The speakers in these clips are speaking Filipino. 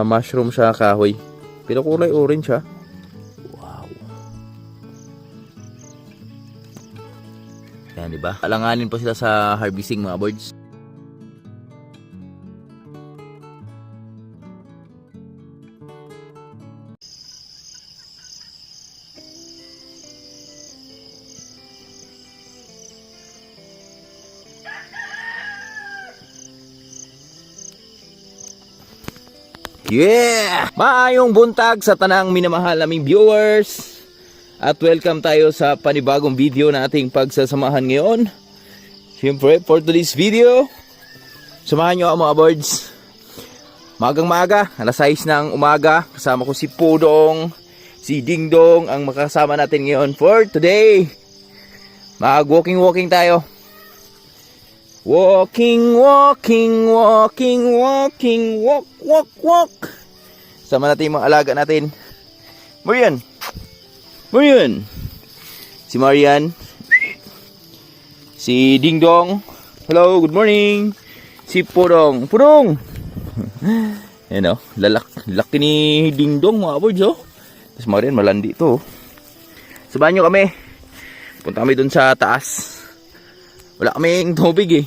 mushroom siya, kahoy. Pero kulay orange siya. Wow. Yan, diba? Alanganin pa sila sa harvesting, mga birds. Yeah! Maayong buntag sa tanang minamahal naming viewers. At welcome tayo sa panibagong video na ating pagsasamahan ngayon. Siyempre, for today's video, samahan nyo ako mga birds. Magang maaga, alas 6 ng umaga. Kasama ko si Pudong, si Dingdong ang makasama natin ngayon for today. Mag-walking tayo. Walking, walk, sama natin yung mga alaga natin. Marian. Si Marian. Si Dingdong. Hello, good morning. Si Pudong. Ayan o, laki ni Dingdong mga birds o. Tapos Marian, malandi ito. Sabahan nyo kami. Punta kami dun sa taas. Wala kaming tubig eh.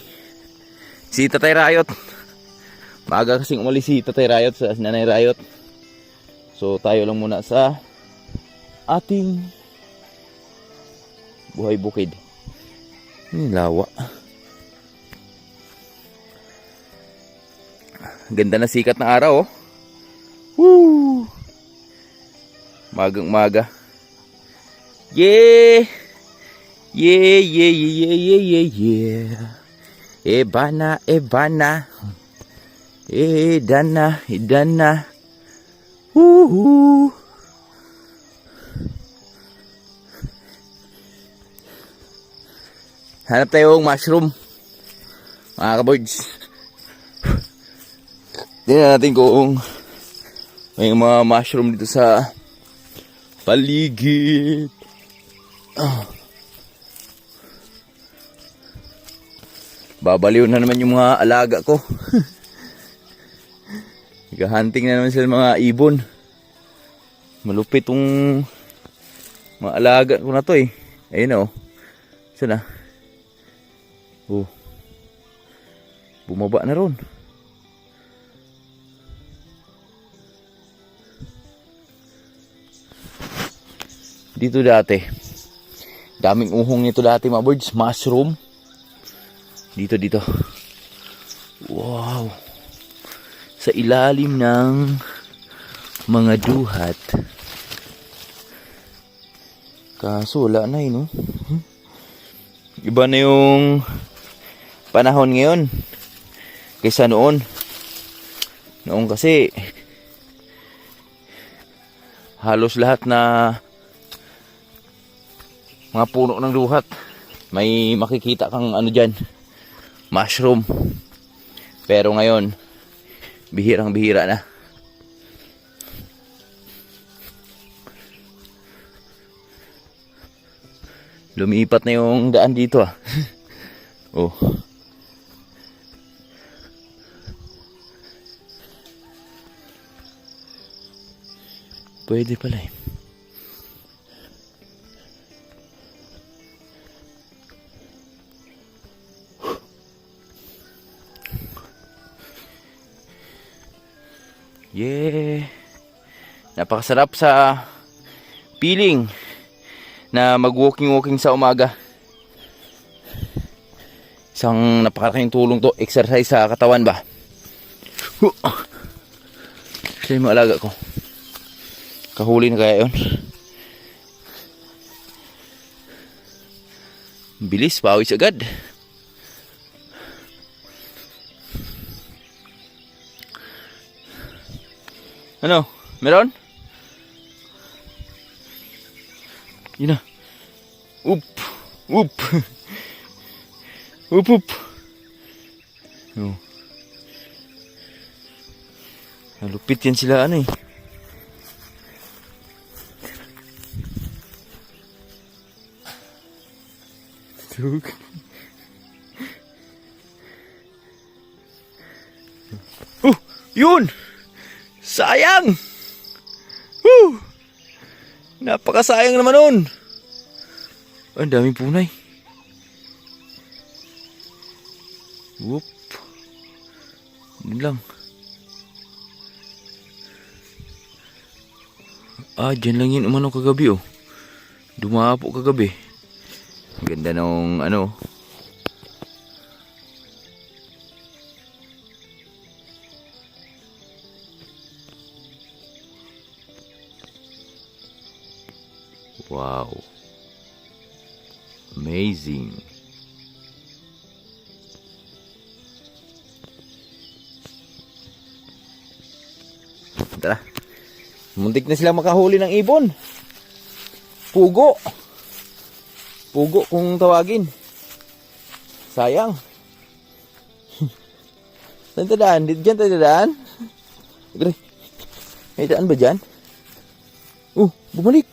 Si Tatay Rayot. Maaga kasing umalis si Tatay Rayot sa Nanay Rayot. So tayo lang muna sa ating buhay bukid. Ini lawa. Ganda na sikat ng araw oh. Woo! Magang maga. Yeah! Yeah. Ebana. Edana. Woohoo. Hanap tayong mushroom. Mga ka-birds. Tingnan natin kung may mga mushroom dito sa paligid. Babaliw na naman yung mga alaga ko. Nag-hunting na naman sila mga ibon. Malupit tong mga alaga ko na to eh. Ayun o. Saan na? Oh. Bumaba na ron. Dito dati. Daming uhong nito dati mga birds. Mushroom. Dito. Wow. Sa ilalim ng mga duhat. Kaso wala na no? Iba na yung panahon ngayon kaysa noon. Noon kasi halos lahat na mga puno ng duhat may makikita kang ano dyan, mushroom. Pero ngayon bihirang-bihira na. Lumipat na yung daan dito ah. Oh. Pwede pala eh. Yeah. Napakasarap sa feeling na mag-walking sa umaga. Isang napakalaking tulong to, exercise sa katawan ba. Siya yung mga alaga ko. Kahuli na kaya yun. Bilis, pawis agad. Ano? Meron? Yun na. Up. Oh. Malupit yan sila ano eh. Oh, yun! Sayang! Woo! Napakasayang naman nun. Ang daming punay. Whoop. Yun lang. Dyan lang yun umano kagabi oh. Dumapo kagabi. Ang ganda nung ano. Wow. Amazing. Tara. Muntik na silang makahuli ng ibon. Pugo. Pugo kung tawagin. Sayang. Saan tayo daan? Diyan tayo daan? May daan ba dyan? Bumalik.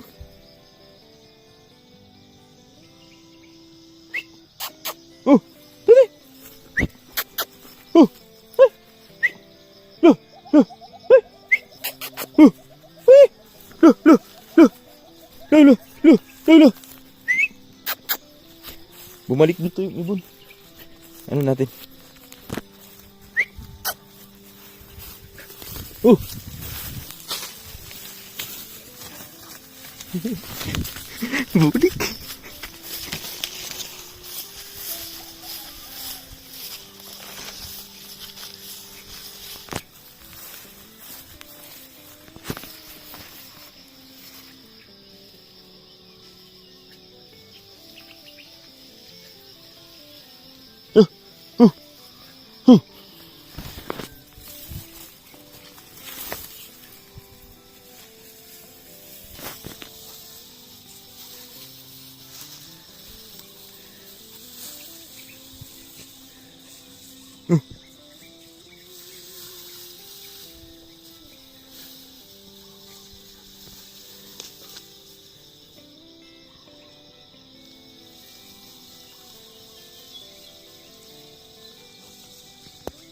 Dali. Bumalik dito yung ibon. Ano natin? Bumalik.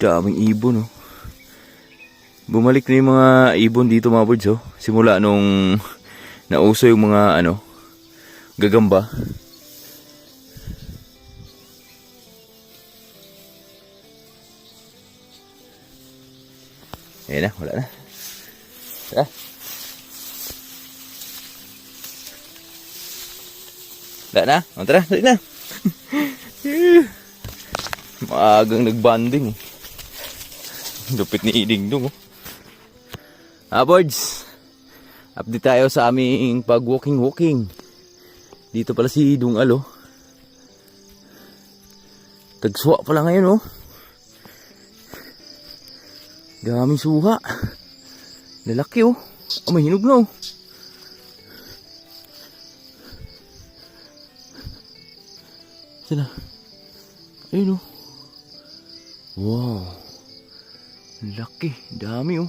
Daming ibon oh. Bumalik na yung mga ibon dito mga birds oh. Simula nung nauso yung mga ano, gagamba. Ayan na, wala na. Tara. Wala na, tara, dali na. Maagang nagbanding. Lupit ni Iding dong. Birds, update tayo sa aming pag-walking. Dito pala si Dungal oh. Tagswa pala ngayon oh. Daming suha. Lalaki oh. May hinog na oh. Saan na? Ayun oh. Wow. Laki. Dami oh.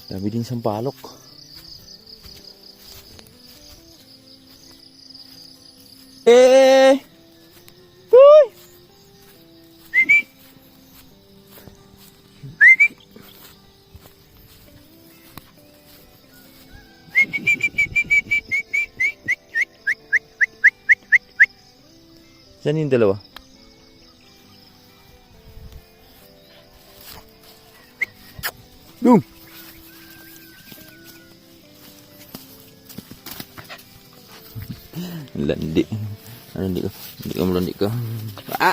Dami din sampalok. Uy! Saan yung dalawa? Boom! Landi. Landi ka. Landi ka. Ah!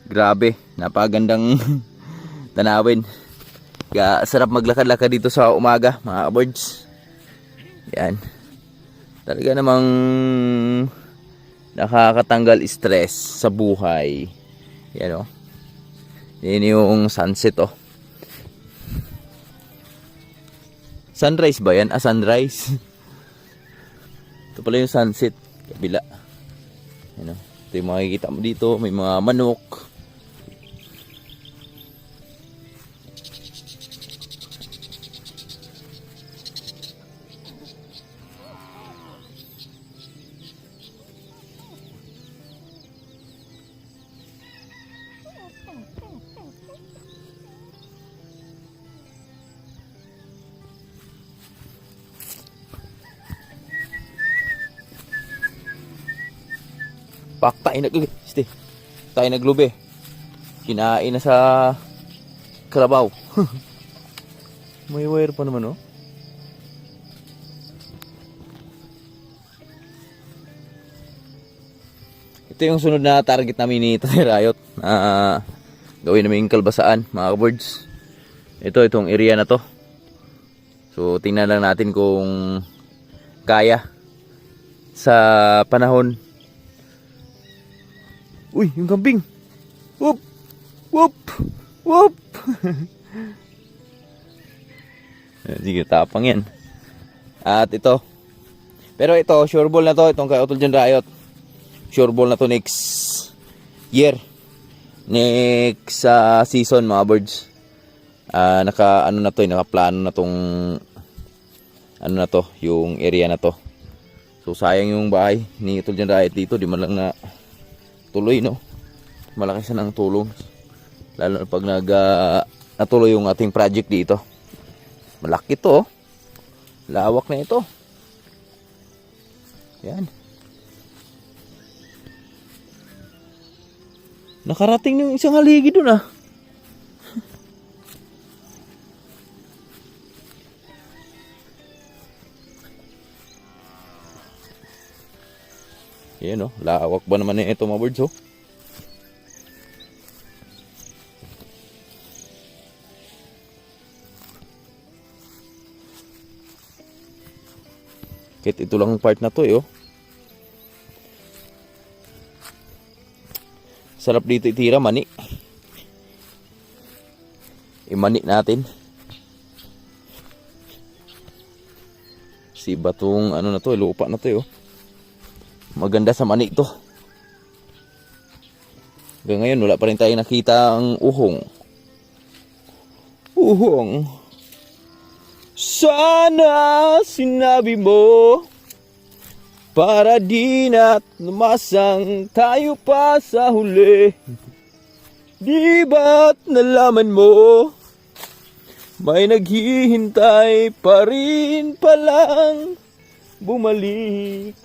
Grabe. Napagandang tanawin. Sarap maglakad-lakad dito sa umaga, mga birds. Yan. Talaga namang nakakatanggal stress sa buhay. Yan o. Yan yung sunset o. Sunrise ba yan? Sunrise. Ito pala yung sunset. Kabila. Yan o. Ito yung makikita mo dito. May mga manok. Pak tayo Ste. Tayo naglube. Kinain na sa kalabaw. May wire pa naman, oh. Ito yung sunod na target namin ni Tatay Rayot. Gawin namin yung kalbasaan, mga birds. Itong area na to. So, tingnan lang natin kung kaya sa panahon. Uy, yung kambing. Whoop! Whoop! Whoop! Sige, tapang yan. At ito. Pero ito, sure ball na to. Itong kay Utol John Rayot. Sure ball na to next year. Next season, mga birds. Nakaplano na tong yung area na to. So, sayang yung bahay ni Utol John Rayot dito. Di man lang na tuloy, no? Malaki siya ng tulong. Lalo na pag natuloy yung ating project dito. Malaki to, oh. Lawak na ito. Yan. Nakarating ng isang haligi dun, ah. Yan, oh. Lawak ba naman ito, mga birds, oh. Kahit ito lang part na to, oh. Sarap dito itira, mani. Imani natin. Si batong ano na to, lupa na to, oh. Maganda sa mani to. Hanggang ngayon wala pa rin tayo nakita ang uhong. Uhong. Sana sinabi mo para di na't lumasang tayo pa sa huli. Di ba't nalaman mo may naghihintay pa rin palang bumalik.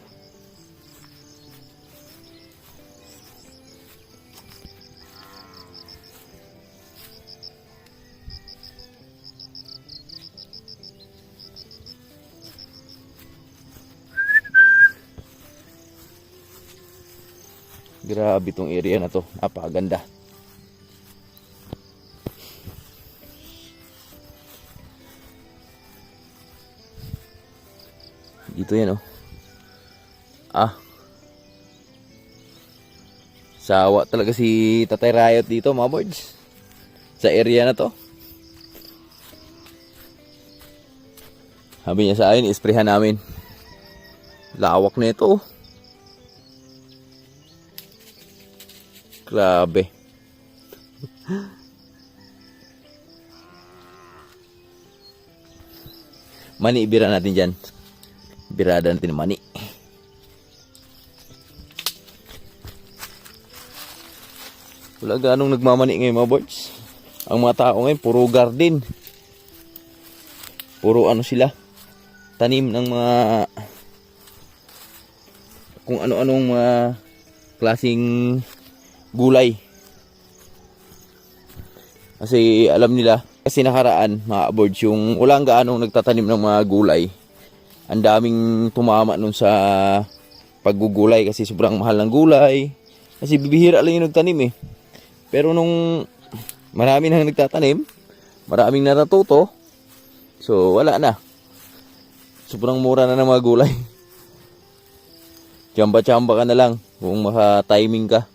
Grabe tong area na to. Napakaganda. Dito yan, oh. Sawa talaga si Tatay Rayot dito, mga birds. Sa area na to. Sabi niya sa akin, isprehan namin. Lawak na ito, oh. Grabe. Mani, ibira natin dyan. Birada natin ng mani. Wala ganong nagmamani ngayon, mga birds. Ang mga tao ngayon, puro garden. Puro ano sila. Tanim ng mga kung ano-anong mga klaseng gulay. Kasi alam nila, kasi nakaraan mga birds, yung walang gaanong nagtatanim ng mga gulay. Ang daming tumama nun sa paggugulay kasi sobrang mahal ng gulay. Kasi bibihira lang yung nagtanim, eh. Pero nung marami nang nagtatanim, maraming natuto, so wala na. Sobrang mura na ng mga gulay. Tsamba-tsamba ka na lang kung maka-timing ka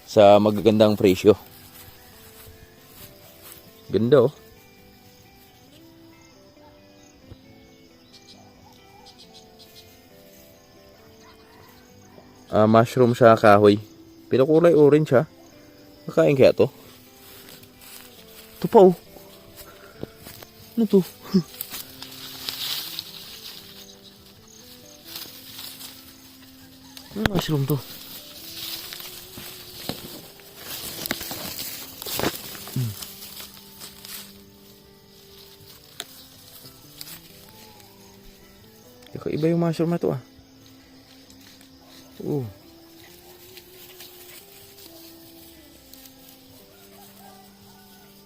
sa magagandang presyo. Ganda, oh. Mushroom sa kahoy. Pero kulay orange, ha. Nakain kaya to? Ito pa, oh. Ano to? Ano mushroom to? Iba yung mushroom na to ah.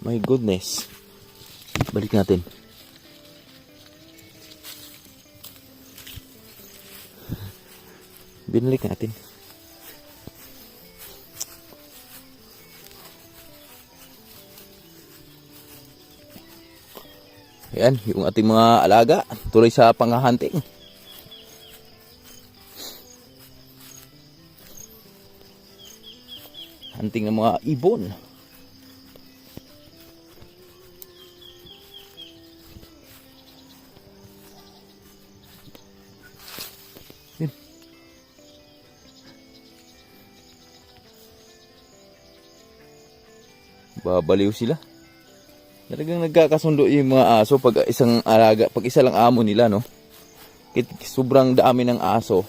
My goodness. Balik natin. Binalik natin. Ayan, yung ating mga alaga. Tuloy sa panghahunting. Hunting ng mga ibon. Yun. Babaliw sila. Talagang nagkakasundo yung mga aso pag isang alaga, pag isa lang amo nila, no? Sobrang dami ng aso.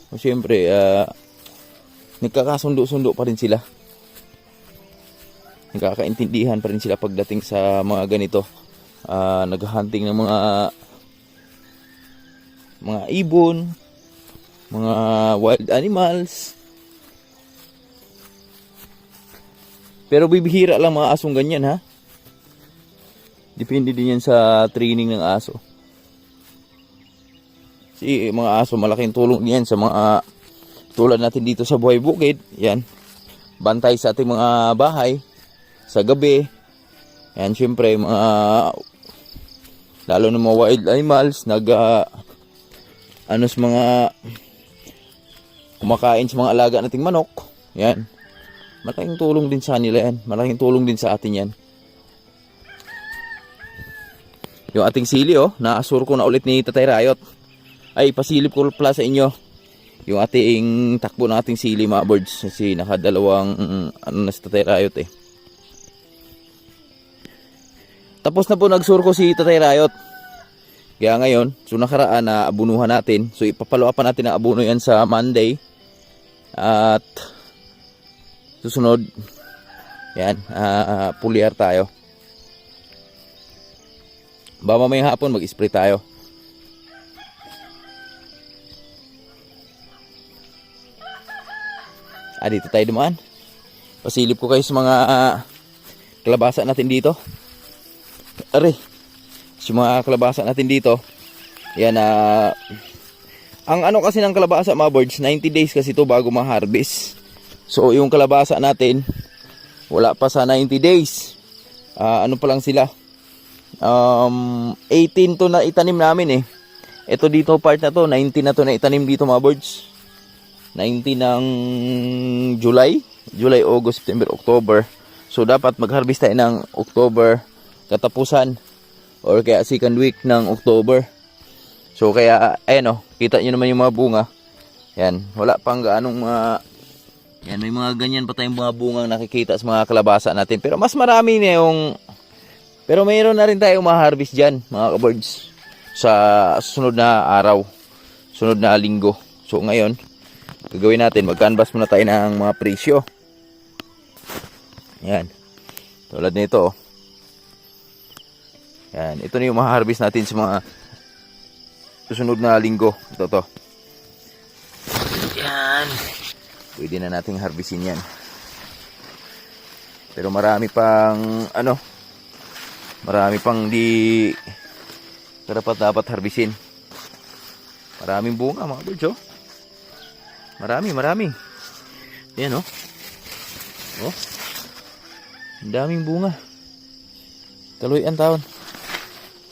So, syempre, nagkakasundo-sundo pa rin sila. Nagkakaintindihan pa rin sila pagdating sa mga ganito. Naghahunting ng mga ibon, mga wild animals. Pero bibihira lang mga asong ganyan, ha? Depende din yan sa training ng aso. Kasi mga aso, malaking tulong yan sa mga tulad natin dito sa buhay bukid. Yan. Bantay sa ating mga bahay. Sa gabi. Yan, syempre, lalo na mga wild animals, sa mga kumakain sa mga alaga nating manok. Yan. Malaking tulong din sa nila yan. Malaking tulong din sa atin yan. Yung ating sili, naasur ko na ulit ni Tatay Rayot. Ay, pasilip ko pala sa inyo. Yung ating takbo ng ating sili, mga birds. Kasi nakadalawang, na si Tatay Rayot eh. Tapos na po nagsur ko si Tatay Rayot. Kaya ngayon, so nakaraan na abunuhan natin. So ipapalawa pa natin ang abuno yan sa Monday. At susunod, yan, pulyar tayo. Ba mamayang hapon mag-spray tayo. Dito tayo dumaan. Pasilip ko kayo sa mga kalabasa natin dito. Sa mga kalabasa natin dito. Yan, ang ano kasi ng kalabasa mga birds, 90 days kasi to bago ma-harvest. So yung kalabasa natin, wala pa sa 90 days. Ano pa lang sila? 18 to na itanim namin eh. Ito dito part na to, 19 na to na itanim dito mga birds. 19 ng July, August, September, October. So dapat mag-harvest tayo ng October katapusan or kaya second week ng October. So kaya ayan kita nyo naman yung mga bunga. Yan, wala pang gaanong yan, may mga ganyan pa tayong mga bungang nakikita sa mga kalabasa natin. Pero mas marami na yung pero mayroon na rin tayong ma-harvest dyan, mga ka-birds, sa sunod na araw, sunod na linggo. So ngayon, gagawin natin, mag-canvas muna tayo ng mga presyo. Yan. Tulad nito. Yan. Ito na yung ma-harvest natin sa mga susunod na linggo. Ito to. Yan. Pwede na nating harvestin yan. Pero marami pang marami pang di dapat harvestin. Maraming bunga mga birds Marami. Yan ang daming bunga. Tuloy ang taon.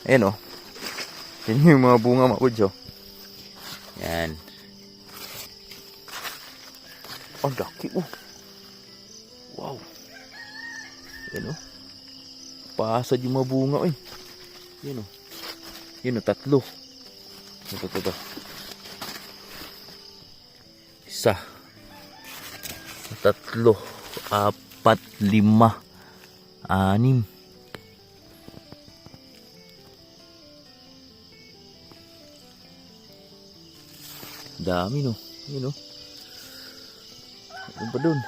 Ayan yan yung mga bunga mga birds Yan. Ang laki Wow. Yan pasad yung mga bunga Yan Yan tatlo. Ito. Isa. Tatlo. 4, 5, 6. Dami Yan ano pa dun?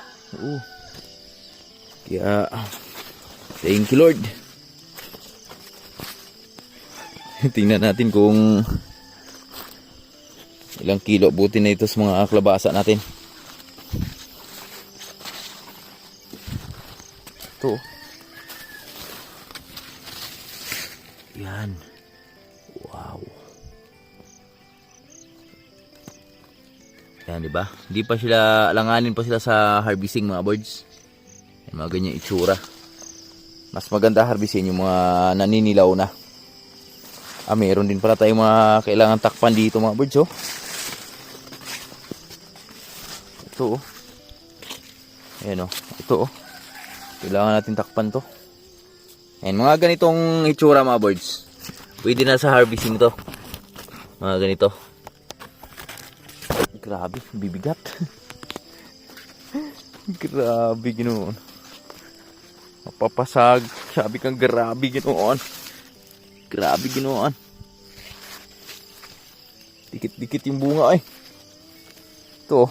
Kaya thank you Lord. Tingnan natin kung Ilang kilo buti na ito sa mga kalabasa natin. Ito. Yan. Wow. Yan, di ba? Hindi pa sila, alanganin pa sila sa harvesting mga birds. Yan, mga ganyan itsura. Mas maganda harvestin yung mga naninilaw na. Meron din pala tayong mga kailangan takpan dito mga birds, oh. Ito, oh. Ayan, oh. Ito, oh. Kailangan natin takpan to. Ayan, mga ganitong itsura mga birds. Pwede na sa harvesting to. Mga ganito. Grabe, bibigat. Grabe, ganoon. Mapapasag. Sabi kang grabe, ganoon. Grabe, ganoon. Dikit-dikit yung bunga, ay. Ito.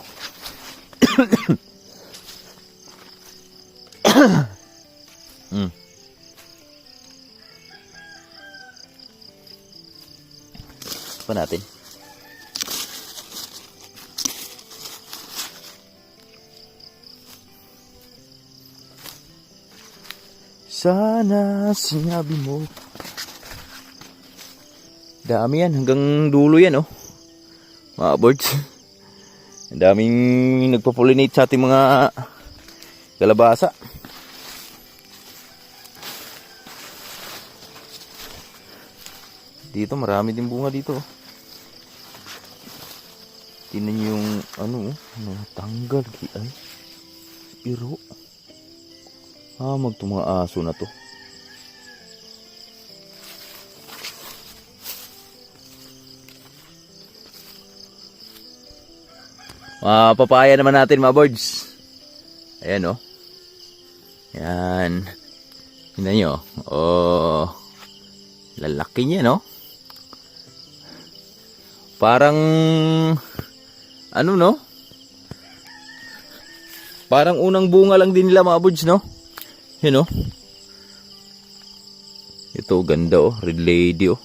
Pa natin. Sana sinabi mo. Dami yan, hanggang dulo yan, oh. Mga birds. Ang daming nagpo-pollinate sa ating mga kalabasa. Dito marami din bunga dito. Tingnan niyo yung ano, tanggal ay iro. Magto mga aso na to. Papaya naman natin mga birds. Ayan, oh. Yan. Tingnan nyo. Oh. Lalaki niya, no? Parang ano, no? Parang unang bunga lang din nila mga birds, no? Yan, no? Ito, ganda, oh. Red lady, oh.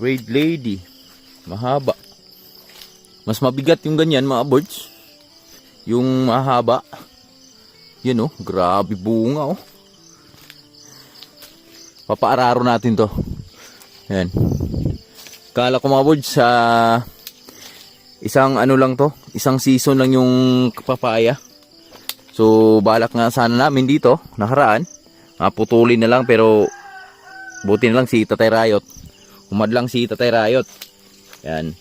Red lady. Mahaba. Mas mabigat yung ganyan mga birds. Yung mahaba. Yan, oh. Grabe bunga, oh. Papaararo natin to. Yan. Kala ko mga birds sa isang ano lang to. Isang season lang yung papaya. So balak nga sana namin dito. Nakaraan. Putulin na lang pero buti na lang si Tatay Rayot. Humadlang si Tatay Rayot. Yan.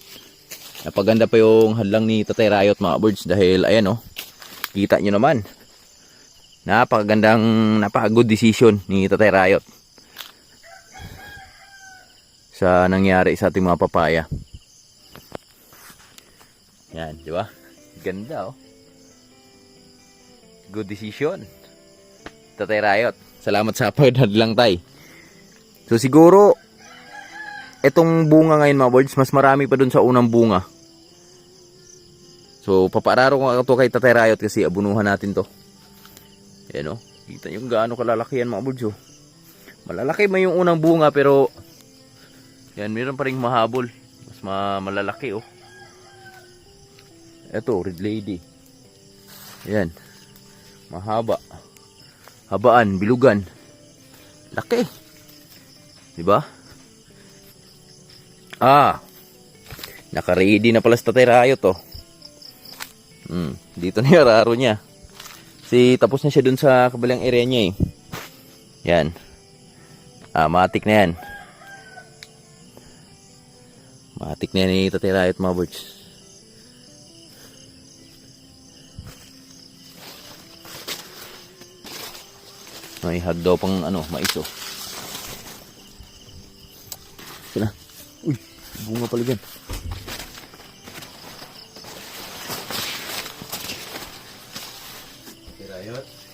Napaganda pa yung hadlang ni Tatay Rayot mga birds. Dahil ayan, oh. Kita nyo naman. Napaka-good decision ni Tatay Rayot sa nangyari sa ating mga papaya. Yan, di ba? Ganda, oh. Good decision. Tatay Rayot, salamat sa pagdadlang, tay. So siguro etong bunga ngayon mga birds, mas marami pa dun sa unang bunga. So papaararo ko ito kay Tatay Rayot kasi abunuhan natin to. Yan, oh. Kita nyo gaano kalalaki yan mga birds, oh. Malalaki man yung unang bunga pero yan, meron pa rin mahabol. Mas malalaki, oh. Ito, red lady. Yan. Mahaba. Habaan, bilugan. Laki. Diba? Naka-ready na pala sa Tatay Rayot, oh. Dito na yung araro niya. Tapos na siya dun sa kabilang area niya, eh. Yan. Matik na yan. Matik na yan ni Tatay Rayot mga birds. May hag daw pang mais, oh. Sina? Uy, bunga pala dyan.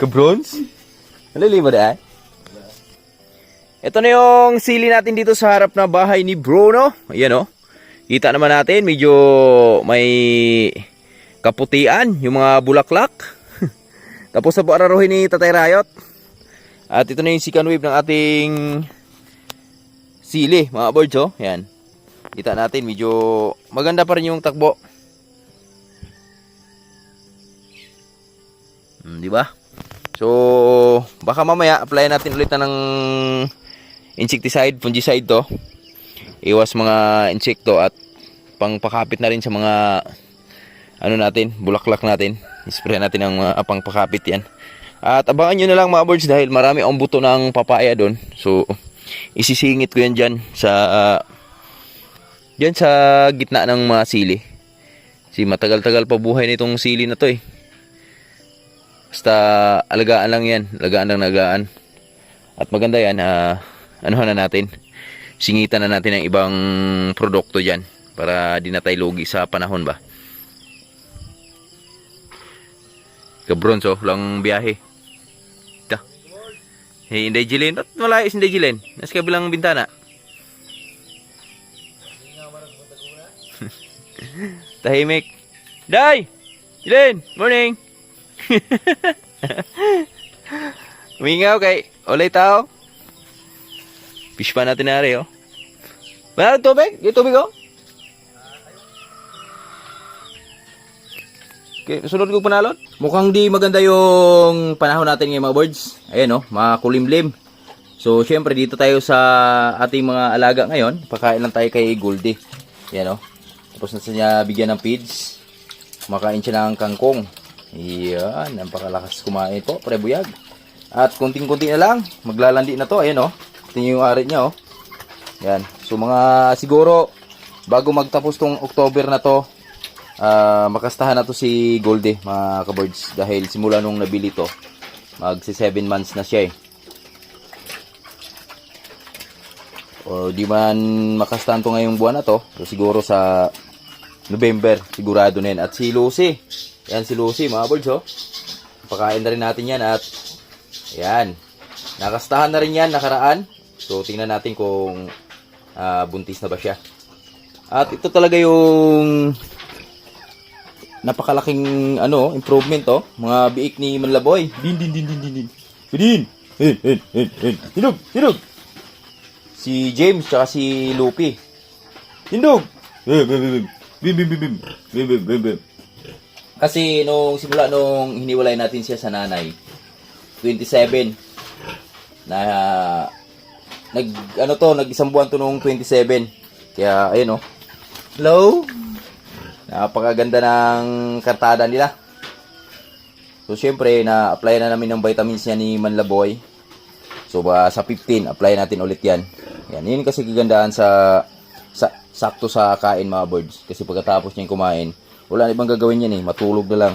Ka-bronze? Nalilima na, eh? Ito na yung sili natin dito sa harap na bahay ni Bruno. Ayan, oh. Kita naman natin, medyo may kaputian, yung mga bulaklak. Tapos na po araruhin ni Tatay Rayot. At ito na yung second wave ng ating sili, mga birds, oh. Yan. Kita natin, medyo maganda pa rin yung takbo. Di ba? So, baka mamaya apply natin ulit na ng insecticide, fungicide to. Iwas mga insekto at pangpakapit na rin sa mga ano natin, bulaklak natin. Spray natin ng pangpakapit yan. At abangan nyo na lang mga birds dahil marami ang buto ng papaya doon. So, isisingit ko yan dyan sa gitna ng mga sili. Kasi matagal-tagal pa buhay nitong sili na to eh. Basta alagaan lang yan. Alagaan. At maganda yan. Anuhan na natin. Singitan na natin ang ibang produkto dyan. Para di na tayo lugi sa panahon ba. Kabronso, lang biyahe. Ito. Hey, Inday Jilin. At malayo si Inday Jilin. Nasa kabilang bintana. Tahimik. Day! Jilin! Morning! Umingaw kay Olay tao. Fish pa natin na rin, oh. Mayroon tubig? Yung tubig, oh. Okay, sunod ko panalon. Mukhang di maganda yung panahon natin ngayon mga birds. Ayan, oh, makulimlim. So, syempre dito tayo sa ating mga alaga ngayon. Pakain lang tayo kay Goldie. Ayan, oh. Tapos na niya bigyan ng feeds. Kumakain siya ng kangkong. Ayan, napakalakas kumain po, prebuyag. At kunting-kunti na lang, maglalandi na to. Ayan, oh. Tingnan yung ari niya, oh. Ayan. So, mga siguro, bago magtapos tong October na to, makastahan na to si Goldie, mga kabirds. Dahil simula nung nabili to, magsi 7 months na siya, eh. O di man makastahan to ngayong buwan na to, so siguro sa November, sigurado na yan. At si Lucy, yan si Lucy mga birds, oh. Pakain na rin natin yan at yan, nakastahan na rin yan nakaraan. So tingnan natin kung buntis na ba siya. At ito talaga yung napakalaking improvement, oh. Mga biik ni Manlaboy. Din. Hinog. Si James tsaka si Lupi. Tindog. Kasi simula nung hiniwalay natin siya sa nanay, 27 na nag-isang buwan to nung 27. Kaya ayun, oh. Hello. Napakaganda ng kartada nila. So syempre na-apply na namin ng vitamins niya ni Manlaboy. So sa 15 apply natin ulit yan. Yan, yun kasi kagandahan sa sakto sa kain mga birds. Kasi pagkatapos niya kumain, wala na ibang gagawin yan, eh. Matulog na lang.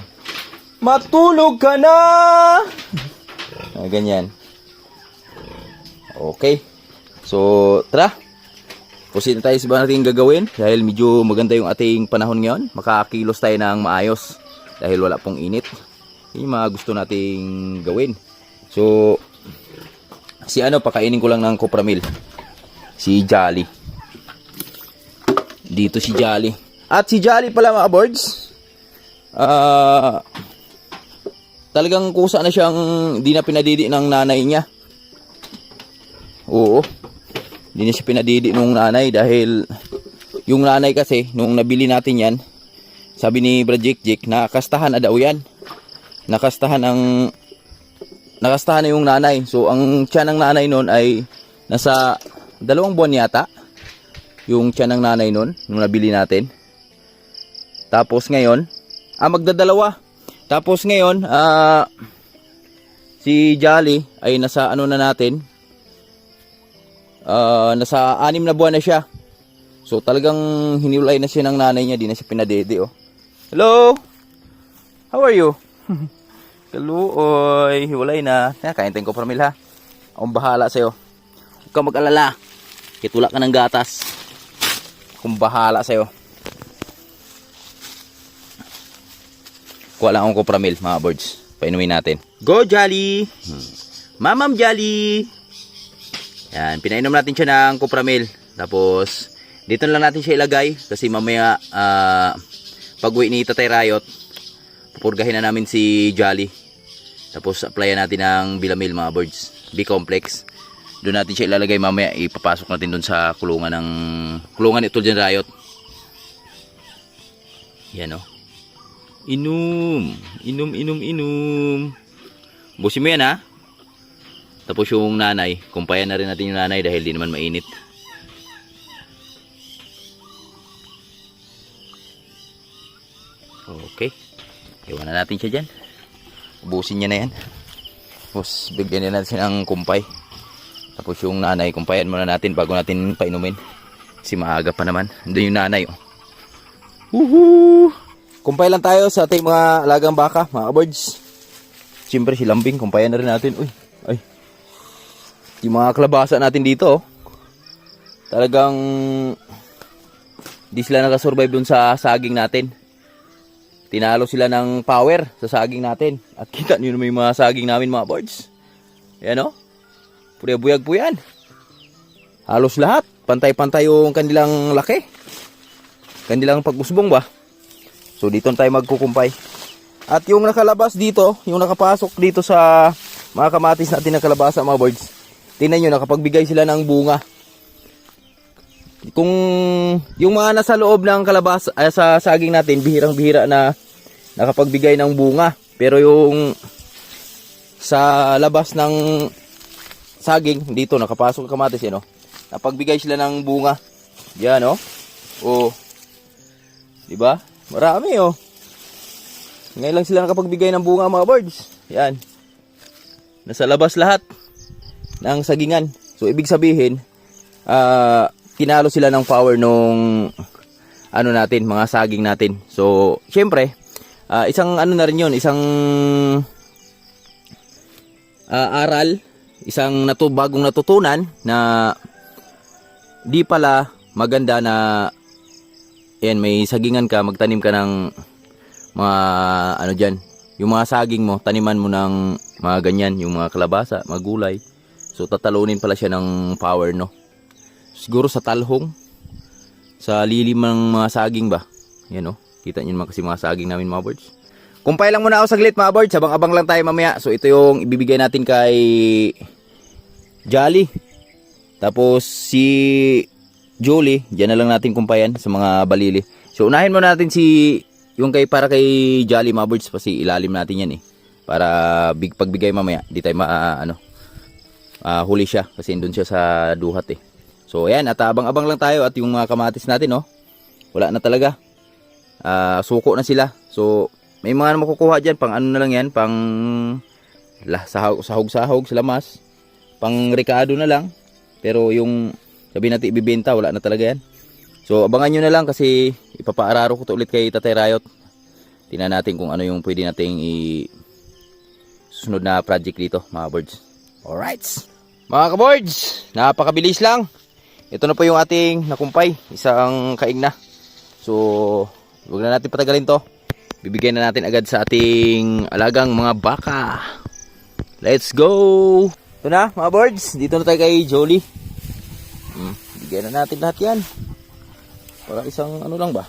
Matulog ka na! Ganyan. Okay. So, tara. Proceed na tayo sa ba natin gagawin. Dahil medyo maganda yung ating panahon ngayon. Makakilos tayo ng maayos. Dahil wala pong init. Yun yung mga gusto nating gawin. So, pakainin ko lang ng Copramil. Si Jolly. Dito si Jolly. At si Jolly pala mga birds, talagang kusa na siyang di na pinadidi ng nanay niya. Oo. Di na siya pinadidi ng nanay dahil yung nanay kasi, nung nabili natin yan, sabi ni Brad Jik, nakastahan na daw yan. Nakastahan na yung nanay. So, ang tiyan ng nanay nun ay nasa 2 buwan yata. Yung tiyan ng nanay nun, nung nabili natin. Tapos ngayon, magdadalawa. Tapos ngayon, si Jolly ay nasa na natin. Nasa 6 na buwan na siya. So, talagang hinulay na siya ng nanay niya. Di na siya pinadede, oh. Hello? How are you? Kaluoy, hiwalay na. Kain tayong Copramil, ha. Akong bahala sa'yo. Huwag ka mag-alala. Kitula ka ng gatas. Akong bahala sa'yo. Kuha lang akong Copramil, mga birds. Painumin natin. Go, Jolly! Mamam Jolly! Yan, pinainom natin siya ng Copramil. Tapos, dito na lang natin siya ilagay. Kasi mamaya, pag-uwi ni Tatay Rayot, pupurgahin na namin si Jolly. Tapos applyan natin ng Bilamil mga birds. B-complex. Doon natin siya ilalagay mamaya. Ipapasok natin doon sa kulungan ng kulungan ito dyan, Riot. Yan, oh. Inom. Inom. Busin mo yan, ha. Tapos yung nanay, kumpayan na rin natin yung nanay dahil di naman mainit. Okay. Iwan na natin siya dyan. Ubusin niya na yan. Tapos bigyan na natin siya ng kumpay. Tapos yung nanay, kumpayan muna natin bago natin painumin. Kasi maaga pa naman. Doon yung nanay, oh. Woohoo! Kumpay lang tayo sa ating mga alagang baka, mga birds. Siyempre si Lambing, kumpayan na rin natin. Uy, ay. Yung mga kalabasa natin dito, oh. Talagang di sila nakasurvive dun sa saging natin. Tinalo sila ng power sa saging natin. At kita nyo naman yung mga saging namin, mga birds. Ayan, oh. Puyag po yan. Halos lahat. Pantay-pantay yung kanilang laki. Kanilang pag-usbong ba? So dito tayo magkukumpay. At yung nakalabas dito, yung nakapasok dito sa mga kamatis natin na kalabasa, mga birds. Tingnan nyo, nakapagbigay sila ng bunga. Kung yung mga nasa loob ng kalabasa, sa saging natin, bihirang-bihira na nakapagbigay ng bunga. Pero yung sa labas ng saging, dito nakapasok ang kamatis, yan, oh. Napagbigay sila ng bunga. Yan, oh. Oh. 'Di ba? Marami, oh. Ngayon lang sila nakapagbigay ng bunga, mga birds. Yan. Nasa labas lahat ng sagingan. So ibig sabihin, tinalo sila ng power nung ano natin, mga saging natin. So, syempre, isang ano na rin 'yon, isang aral, isang bagong natutunan na di pala maganda na yan, may sagingan ka, magtanim ka ng mga ano dyan, yung mga saging mo, taniman mo ng mga ganyan, yung mga kalabasa, mga gulay. So tatalunin pala siya ng power, no? Siguro sa talhong, sa lilim ng mga saging ba. Yan, no? Kita nyo naman kasi mga saging namin, mga birds. Kumpay lang muna ako saglit, mga birds. Abang-abang lang tayo mamaya. So ito yung ibibigay natin kay Jolly. Tapos si Julie, dyan na lang natin kumpayan sa mga balili. So unahin muna natin yung para kay Jolly, mga birds, kasi ilalim natin yan, eh. Para pagbigay mamaya, di tayo huli siya kasi doon siya sa duhat, eh. So ayan, at abang-abang lang tayo. At yung mga kamatis natin, oh, wala na talaga. Suko na sila. So may mga makukuha dyan, pang ano na lang yan, pang sahog-sahog sa lamas, pang rekado na lang. Pero yung sabi natin ibibenta, wala na talaga yan. So abangan nyo na lang kasi ipapaararo ko to ulit kay Tatay Riot. Tingnan natin kung ano yung pwede nating susunod na project dito, mga birds. Alright, mga ka-birds, napakabilis lang. Ito na po yung ating nakumpay, isang kaig na. So huwag na natin patagalin to. Bibigyan na natin agad sa ating alagang mga baka. Let's go! Ito na, mga birds, dito na tayo kay Jolie. Bigyan na natin lahat yan. Para isang ano lang ba.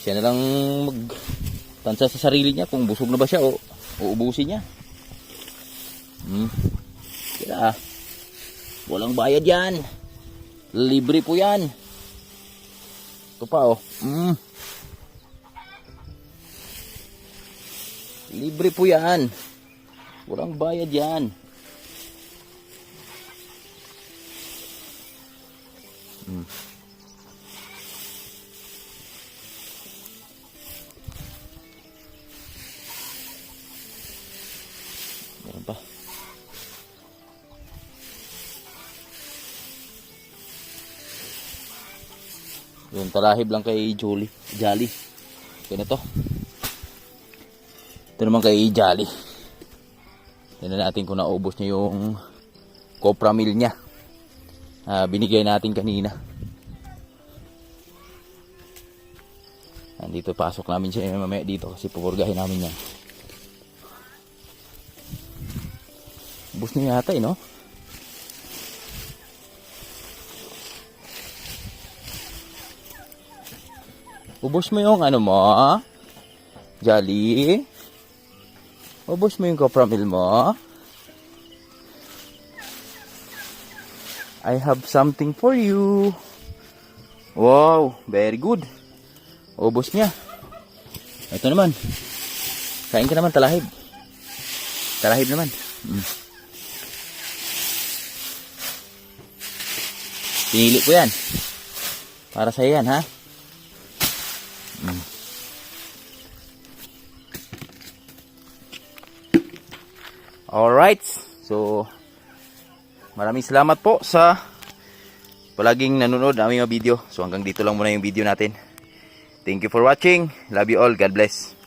Siya na lang magtansa sa sarili niya kung busog na ba siya o uubusin niya. Kaya walang bayad yan. Libre po yan. Ito pa, oh. Libre po yan. Walang bayad yan. Meron pa. Yung talahib lang kay Jolly. Kaya to. Ito naman kay Jolly. Tignan natin kung naubos niya yung copra meal niya. Binigay natin kanina. Dito pasok namin siya mamaya dito kasi pupurgahin namin yan. Ubos niya yata, no? Ubos mo yung ano mo, Jolly. Ubos mo yung copra meal mo. I have something for you. Wow, very good. Ubos niya. Ito naman. Kain ka naman, talahib. Talahib naman. Pinili ko yan. Para sa'yo yan, ha? Alright. So, maraming salamat po sa palaging nanonood ng aming mga video. So, hanggang dito lang muna yung video natin. Thank you for watching. Love you all. God bless.